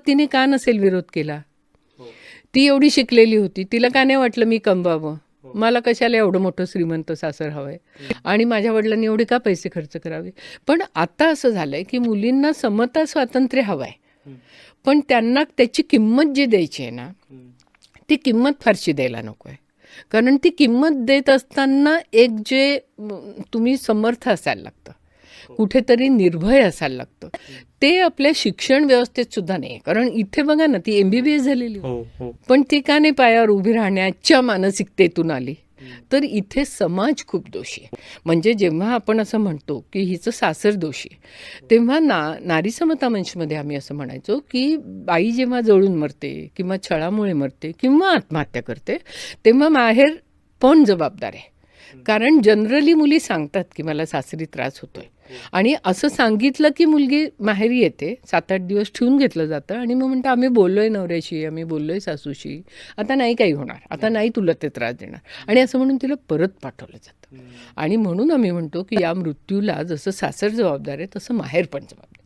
तिने का नसेल विरोध केला? ती एवढी शिकलेली होती, तिला का नाही वाटलं मी कमवावं, मला कशाला एवढं मोठं श्रीमंत सासर हवंय आणि माझ्या वडिलांनी एवढे का पैसे खर्च करावे? पण आता असं झालंय की मुलींना समता स्वातंत्र्य हवंय, पण त्यांना त्याची किंमत जी द्यायची आहे ना, ती किंमत फारशी द्यायला नको आहे. कारण ती किंमत देत असताना एक जे तुम्ही समर्थ असायला लागतं, कुठेतरी निर्भय असायला लागतं, ते आपल्या शिक्षण व्यवस्थेत सुद्धा नाही. कारण इथे बघा ना, ती MBBS झालेली, पण ती का नाही पायावर उभी राहण्याच्या मानसिकतेतून आली? तर इथे समाज खूप दोषी आहे. म्हणजे जेव्हा आपण असं म्हणतो की हिचं सासर दोषी आहे, तेव्हा नारी समता मंचमध्ये आम्ही असं म्हणायचो की बाई जेव्हा जळून मरते किंवा छळामुळे मरते किंवा आत्महत्या करते, तेव्हा माहेर पण जबाबदार आहे. कारण जनरली मुली सांगतात की मला सासरी त्रास होतोय, आणि असं सांगितलं की मुलगी माहेरी येते, 7-8 दिवस ठेवून घेतलं जातं आणि मग म्हणतं आम्ही बोललोय नवऱ्याशी, आम्ही बोललोय सासूशी, आता नाही काही होणार, आता नाही तुला ते त्रास देणार, आणि असं म्हणून तिला परत पाठवलं जातं. आणि म्हणून आम्ही म्हणतो की या मृत्यूला जसं सासर जबाबदार आहे तसं माहेर पण जबाबदार.